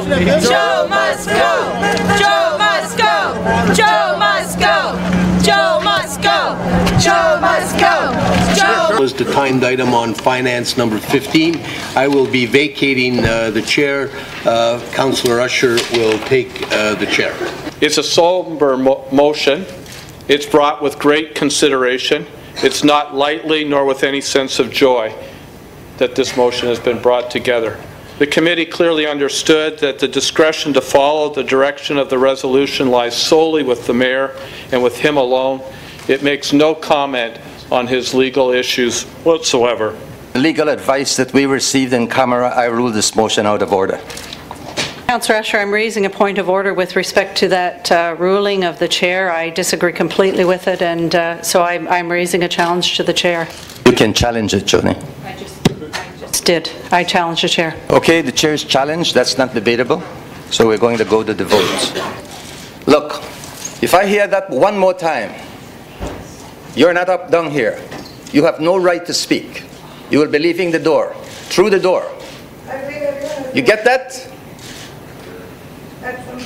Joe must go! Joe must go! Joe must go! Joe must go! Joe must go! Joe was the timed item on finance number 15. I will be vacating the chair. Councillor Usher will take the chair. It's a somber motion. It's brought with great consideration. It's not lightly nor with any sense of joy that this motion has been brought together. The committee clearly understood that the discretion to follow the direction of the resolution lies solely with the mayor and with him alone. It makes no comment on his legal issues whatsoever. The legal advice that we received in camera, I rule this motion out of order. Councillor Usher, I'm raising a point of order with respect to that ruling of the chair. I disagree completely with it, and so I'm raising a challenge to the chair. You can challenge it, Joni. I just did. I challenge the chair. Okay, the chair's challenged. That's not debatable. So we're going to go to the vote. Look, if I hear that one more time, you're not up down here. You have no right to speak. You will be leaving the door, through the door. You get that?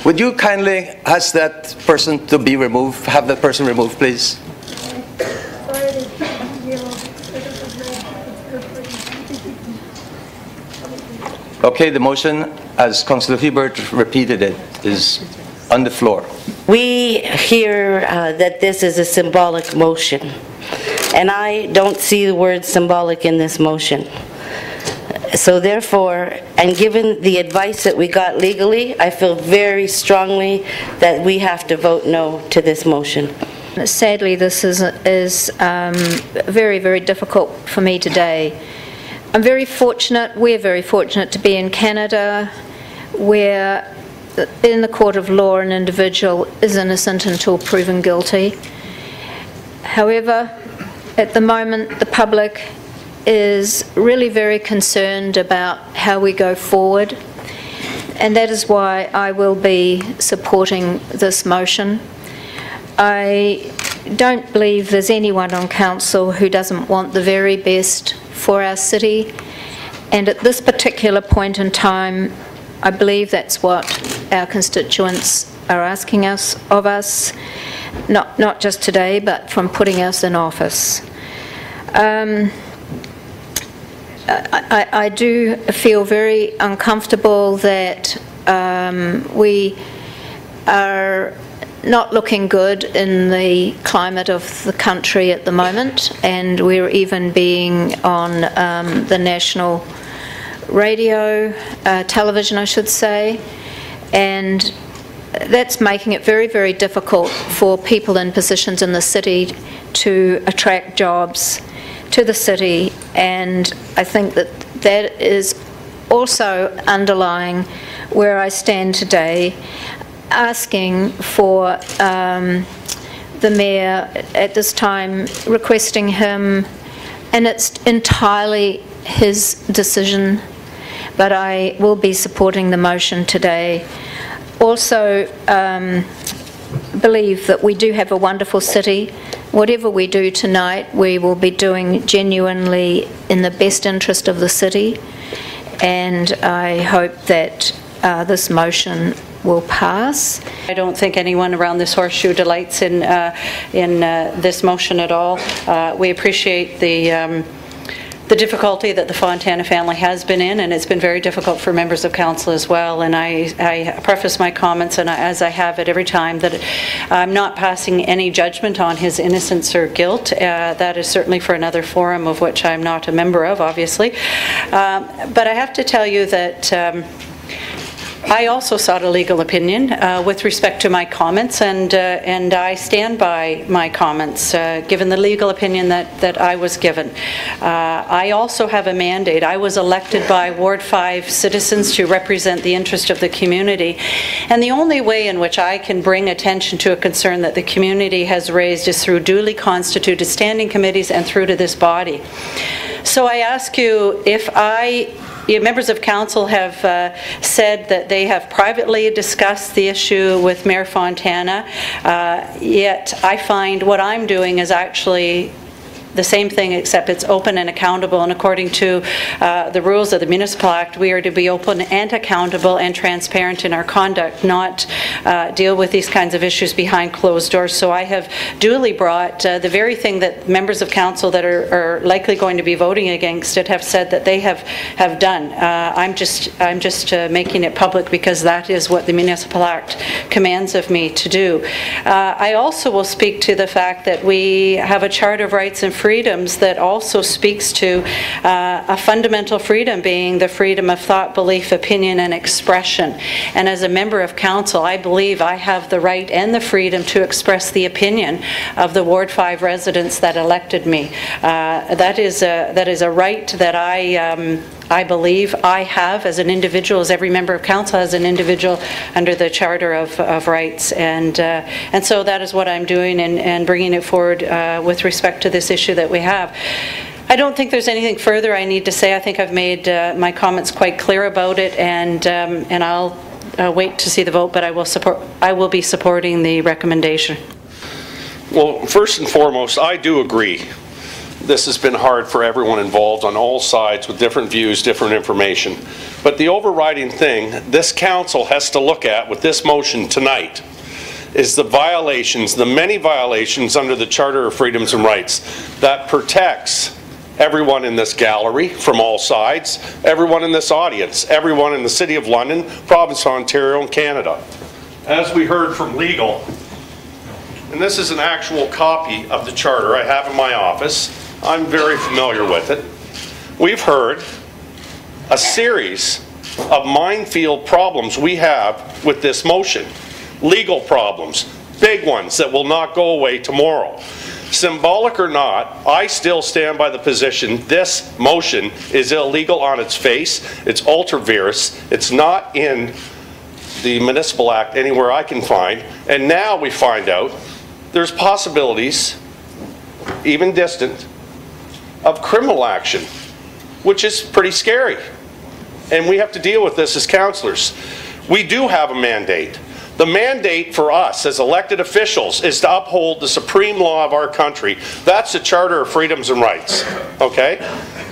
Would you kindly ask that person to be removed, have that person removed, please? Okay, the motion, as Councillor Hebert repeated it, is on the floor. We hear that this is a symbolic motion, and I don't see the word symbolic in this motion. So therefore, and given the advice that we got legally, I feel very strongly that we have to vote no to this motion. Sadly, this is very, very difficult for me today. I'm very fortunate, we're very fortunate to be in Canada, where in the court of law an individual is innocent until proven guilty. However, at the moment the public is really very concerned about how we go forward, and that is why I will be supporting this motion. I don't believe there's anyone on council who doesn't want the very best for our city, and at this particular point in time I believe that's what our constituents are asking of us, not just today but from putting us in office. I do feel very uncomfortable that we are not looking good in the climate of the country at the moment, and we're even being on the national radio, television I should say, and that's making it very, very difficult for people in positions in the city to attract jobs to the city, and I think that that is also underlying where I stand today, asking for the mayor at this time, requesting him, and it's entirely his decision, but I will be supporting the motion today. Also believe that we do have a wonderful city. Whatever we do tonight, we will be doing genuinely in the best interest of the city, and I hope that this motion will pass. I don't think anyone around this horseshoe delights in this motion at all. We appreciate the difficulty that the Fontana family has been in, and it's been very difficult for members of council as well. And I preface my comments, and as I have at every time, that I'm not passing any judgment on his innocence or guilt. That is certainly for another forum, of which I'm not a member of, obviously. But I have to tell you that I also sought a legal opinion with respect to my comments, and I stand by my comments, given the legal opinion that I was given. I also have a mandate. I was elected by Ward 5 citizens to represent the interest of the community, and the only way in which I can bring attention to a concern that the community has raised is through duly constituted standing committees and through to this body. So I ask you, if members of council have said that they have privately discussed the issue with Mayor Fontana, yet I find what I'm doing is actually the same thing, except it's open and accountable, and according to the rules of the Municipal Act, we are to be open and accountable and transparent in our conduct, not deal with these kinds of issues behind closed doors. So I have duly brought the very thing that members of council that are likely going to be voting against it have said that they have done. I'm just making it public because that is what the Municipal Act commands of me to do. I also will speak to the fact that we have a Charter of Rights and Freedoms that also speaks to a fundamental freedom being the freedom of thought, belief, opinion, and expression. And as a member of council, I believe I have the right and the freedom to express the opinion of the Ward 5 residents that elected me. That is a right that I believe I have as an individual, as every member of council has an individual under the Charter of Rights, and so that is what I'm doing and bringing it forward with respect to this issue that we have. I don't think there's anything further I need to say. I think I've made my comments quite clear about it, and I'll wait to see the vote, but I will be supporting the recommendation. Well, first and foremost, I do agree. This has been hard for everyone involved on all sides with different views, different information. But the overriding thing this council has to look at with this motion tonight is the violations, the many violations under the Charter of Freedoms and Rights that protects everyone in this gallery from all sides, everyone in this audience, everyone in the City of London, Province of Ontario, and Canada. As we heard from legal, and this is an actual copy of the Charter I have in my office. I'm very familiar with it. We've heard a series of minefield problems we have with this motion. Legal problems, big ones that will not go away tomorrow. Symbolic or not, I still stand by the position this motion is illegal on its face. It's ultra vires. It's not in the Municipal Act anywhere I can find. And now we find out there's possibilities, even distant, of criminal action, which is pretty scary. And we have to deal with this as councillors. We do have a mandate. The mandate for us as elected officials is to uphold the supreme law of our country. That's the Charter of Freedoms and Rights, okay?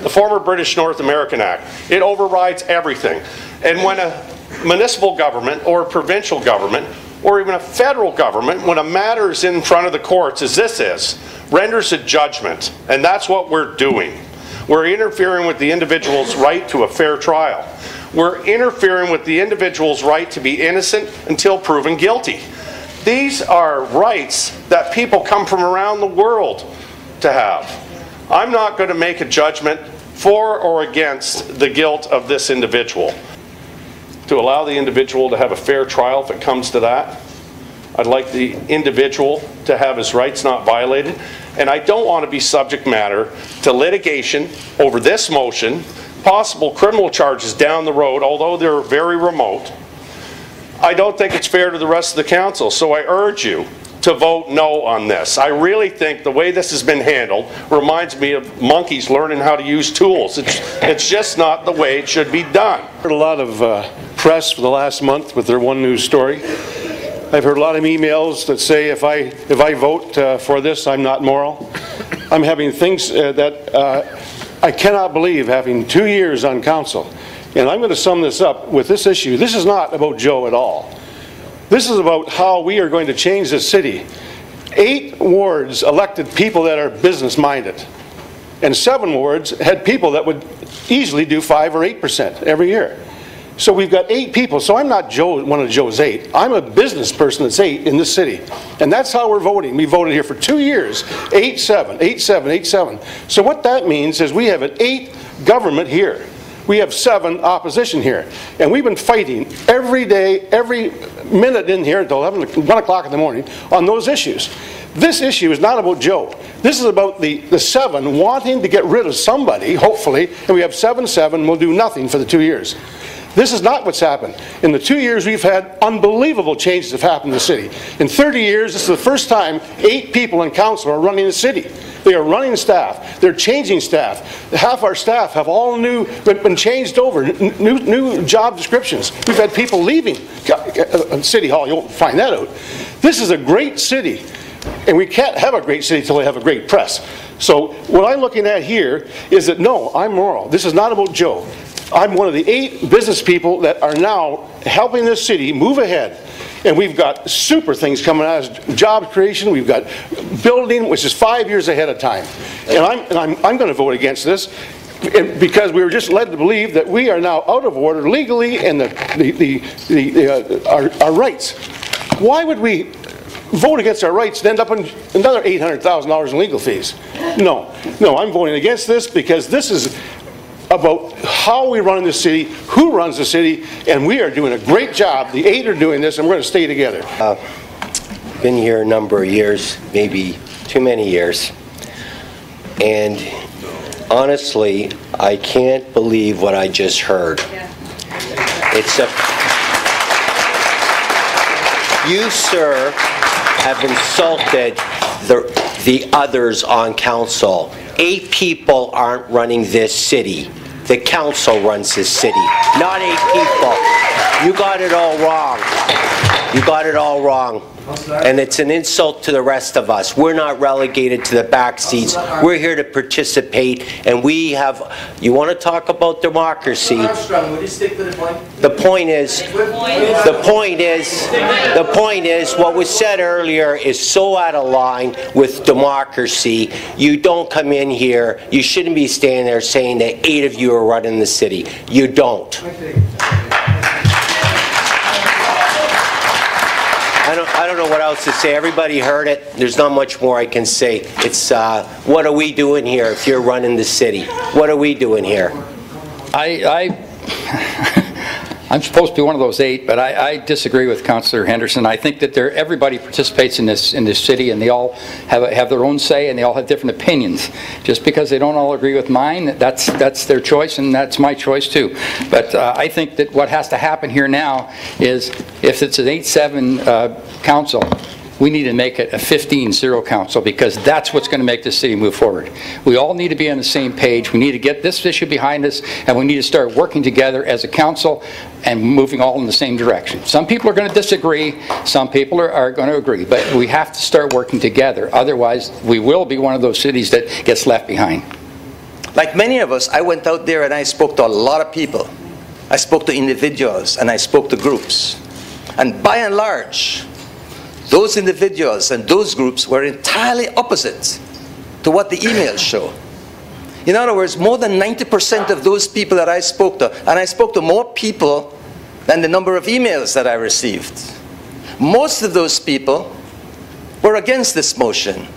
The former British North American Act. It overrides everything. And when a municipal government or a provincial government or even a federal government, when a matter is in front of the courts, as this is, renders a judgment, and that's what we're doing. We're interfering with the individual's right to a fair trial. We're interfering with the individual's right to be innocent until proven guilty. These are rights that people come from around the world to have. I'm not going to make a judgment for or against the guilt of this individual. To allow the individual to have a fair trial, if it comes to that, I'd like the individual to have his rights not violated, and I don't want to be subject matter to litigation over this motion, possible criminal charges down the road, although they're very remote. I don't think it's fair to the rest of the council, so I urge you to vote no on this. I really think the way this has been handled reminds me of monkeys learning how to use tools. It's just not the way it should be done. I've heard a lot of press for the last month with their one news story. I've heard a lot of emails that say if I vote for this, I'm not moral. I'm having things that I cannot believe, having 2 years on council. And I'm going to sum this up with this issue. This is not about Joe at all. This is about how we are going to change this city. 8 wards elected people that are business-minded. And 7 wards had people that would easily do 5 or 8% every year. So we've got 8 people. So I'm not Joe, one of Joe's 8. I'm a business person that's 8 in this city. And that's how we're voting. We voted here for 2 years, 8-7, 8-7, 8-7. So what that means is we have an 8 government here. We have 7 opposition here. And we've been fighting every day, every minute in here until 1 o'clock in the morning on those issues. This issue is not about Joe. This is about the 7 wanting to get rid of somebody, hopefully, and we have 7-7, will do nothing for the 2 years. This is not what's happened. In the 2 years we've had unbelievable changes have happened in the city. In 30 years, this is the first time 8 people in council are running the city. They are running staff. They're changing staff. Half our staff have all been changed over, new job descriptions. We've had people leaving City Hall. You won't find that out. This is a great city. And we can't have a great city until they have a great press. So what I'm looking at here is that, no, I'm Morrill. This is not about Joe. I'm one of the 8 business people that are now helping this city move ahead. And we've got super things coming out as job creation. We've got building, which is 5 years ahead of time. And I'm going to vote against this because we were just led to believe that we are now out of order legally and our rights. Why would we vote against our rights and end up in another $800,000 in legal fees? No, I'm voting against this because this is about how we run in the city, who runs the city, and we are doing a great job. The 8 are doing this, and we're going to stay together. Been here a number of years, maybe too many years, and honestly, I can't believe what I just heard. It's you, sir, have insulted the others on council. 8 people aren't running this city. The council runs this city, not 8 people. You got it all wrong. You got it all wrong. And it's an insult to the rest of us. We're not relegated to the back seats. We're here to participate, and we have, you want to talk about democracy? The point is, what was said earlier is so out of line with democracy. You don't come in here, you shouldn't be standing there saying that 8 of you are running the city. You don't. I don't know what else to say. Everybody heard it. There's not much more I can say. It's, what are we doing here if you're running the city? What are we doing here? I'm supposed to be one of those 8, but I disagree with Councillor Henderson. I think that everybody participates in this city, and they all have their own say, and they all have different opinions. Just because they don't all agree with mine, that's their choice, and that's my choice too. But I think that what has to happen here now is, if it's an 8-7 council, we need to make it a 15-0 council, because that's what's going to make this city move forward. We all need to be on the same page. We need to get this issue behind us, and we need to start working together as a council and moving all in the same direction. Some people are going to disagree. Some people are going to agree. But we have to start working together. Otherwise, we will be one of those cities that gets left behind. Like many of us, I went out there and I spoke to a lot of people. I spoke to individuals and I spoke to groups. And by and large, those individuals and those groups were entirely opposite to what the emails show. In other words, more than 90% of those people that I spoke to, and I spoke to more people than the number of emails that I received, most of those people were against this motion.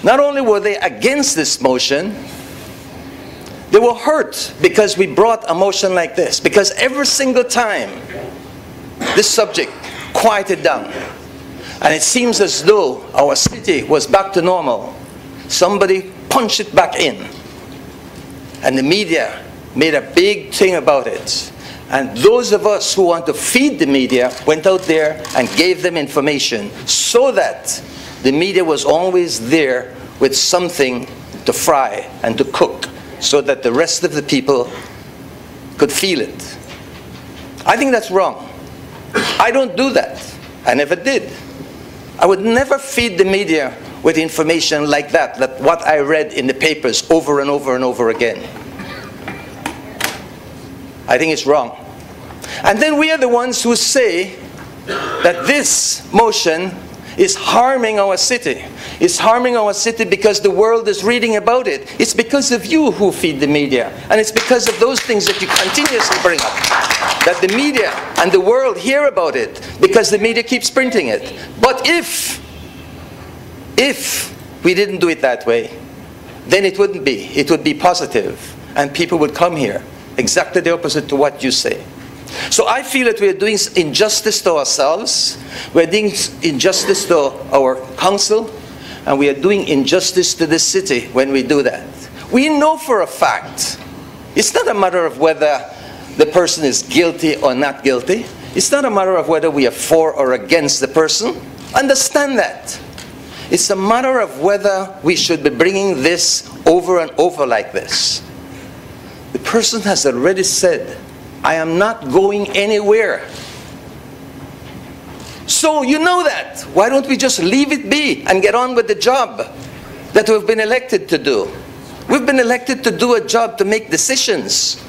Not only were they against this motion, they were hurt because we brought a motion like this. Because every single time this subject quieted down, and it seems as though our city was back to normal, somebody punched it back in. And the media made a big thing about it. And those of us who want to feed the media went out there and gave them information so that the media was always there with something to fry and to cook so that the rest of the people could feel it. I think that's wrong. I don't do that. I never did. I would never feed the media with information like that, what I read in the papers over and over and over again. I think it's wrong. And then we are the ones who say that this motion is harming our city. It's harming our city because the world is reading about it. It's because of you who feed the media. And it's because of those things that you continuously bring up, that the media and the world hear about it, because the media keeps printing it. But if we didn't do it that way, then it wouldn't be. It would be positive, and people would come here. Exactly the opposite to what you say. So I feel that we are doing injustice to ourselves, we are doing injustice to our council, and we are doing injustice to the city when we do that. We know for a fact, it's not a matter of whether the person is guilty or not guilty. It's not a matter of whether we are for or against the person. Understand that. It's a matter of whether we should be bringing this over and over like this. The person has already said, I am not going anywhere. So you know that. Why don't we just leave it be and get on with the job? that we've been elected to do. We've been elected to do a job, to make decisions.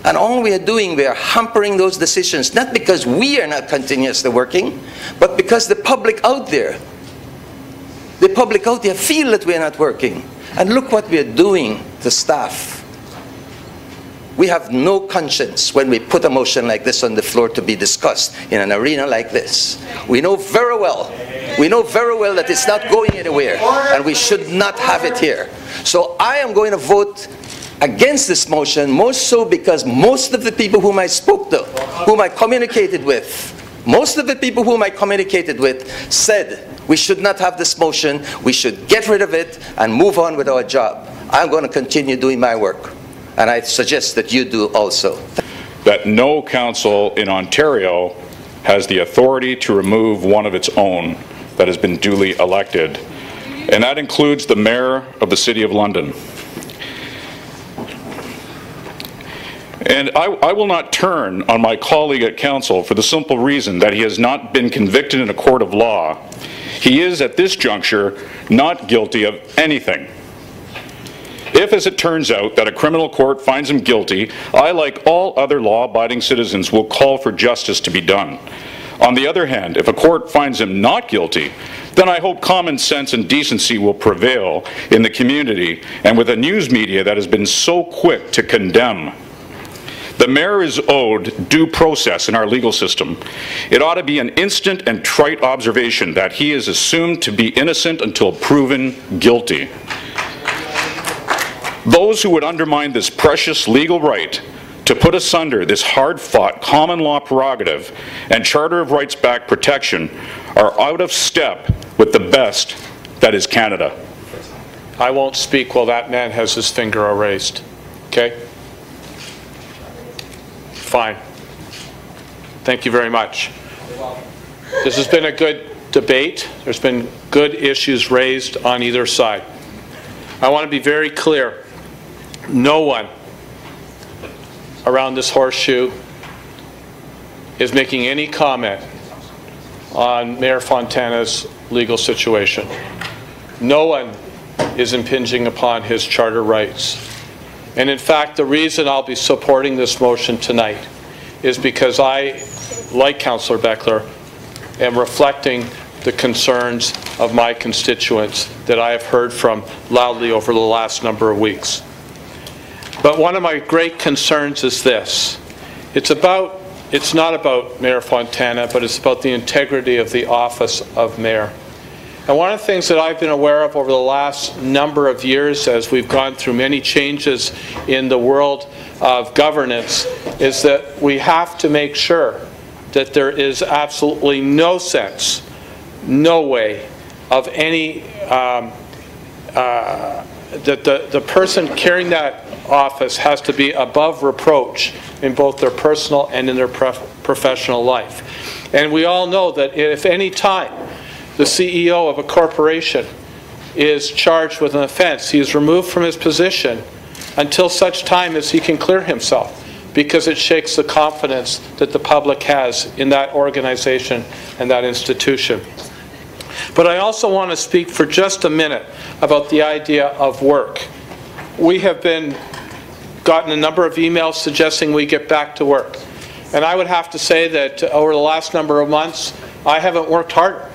And all we are doing, we are hampering those decisions, not because we are not continuously working, but because the public out there feel that we are not working. And look what we are doing to staff. We have no conscience when we put a motion like this on the floor to be discussed in an arena like this. We know very well that it's not going anywhere, and we should not have it here. So I am going to vote against this motion, most so because most of the people whom I spoke to, whom I communicated with, said we should not have this motion, we should get rid of it and move on with our job. I'm going to continue doing my work, and I suggest that you do also. That no council in Ontario has the authority to remove one of its own that has been duly elected, and that includes the Mayor of the City of London. And I will not turn on my colleague at council for the simple reason that he has not been convicted in a court of law. He is, at this juncture, not guilty of anything. If, as it turns out, that a criminal court finds him guilty, I, like all other law-abiding citizens, will call for justice to be done. On the other hand, if a court finds him not guilty, then I hope common sense and decency will prevail in the community and with a news media that has been so quick to condemn. The mayor is owed due process in our legal system. It ought to be an instant and trite observation that he is assumed to be innocent until proven guilty. Those who would undermine this precious legal right to put asunder this hard-fought common law prerogative and Charter of Rights backed protection are out of step with the best that is Canada. I won't speak while that man has his finger raised. Okay? Fine. Thank you very much. This has been a good debate. There's been good issues raised on either side. I want to be very clear. No one around this horseshoe is making any comment on Mayor Fontana's legal situation. No one is impinging upon his charter rights. And in fact, the reason I'll be supporting this motion tonight is because I, like Councillor Beckler, am reflecting the concerns of my constituents that I have heard from loudly over the last number of weeks. But one of my great concerns is this. It's not about Mayor Fontana, but it's about the integrity of the office of mayor. And one of the things that I've been aware of over the last number of years as we've gone through many changes in the world of governance is that we have to make sure that there is absolutely no sense, no way of any, that the person carrying that office has to be above reproach in both their personal and in their professional life. And we all know that if any time the CEO of a corporation is charged with an offense, he is removed from his position until such time as he can clear himself, because it shakes the confidence that the public has in that organization and that institution. But I also want to speak for just a minute about the idea of work. We have gotten a number of emails suggesting we get back to work. And I would have to say that over the last number of months, I haven't worked harder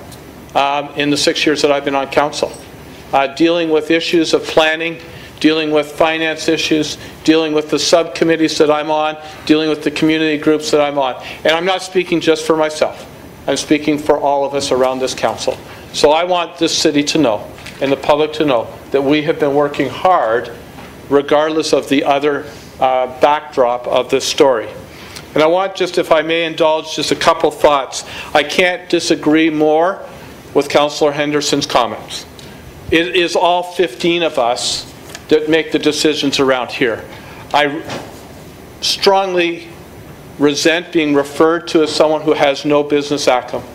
in the 6 years that I've been on council. Dealing with issues of planning, dealing with finance issues, dealing with the subcommittees that I'm on, dealing with the community groups that I'm on. And I'm not speaking just for myself. I'm speaking for all of us around this council. So I want this city to know, and the public to know, that we have been working hard regardless of the other backdrop of this story. And I want just, if I may indulge, just a couple thoughts. I can't disagree more with Councillor Henderson's comments. It is all 15 of us that make the decisions around here. I strongly resent being referred to as someone who has no business acumen.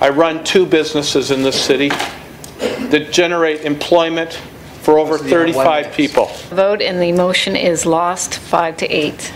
I run 2 businesses in this city that generate employment for over 35 people. The vote and the motion is lost 5-8.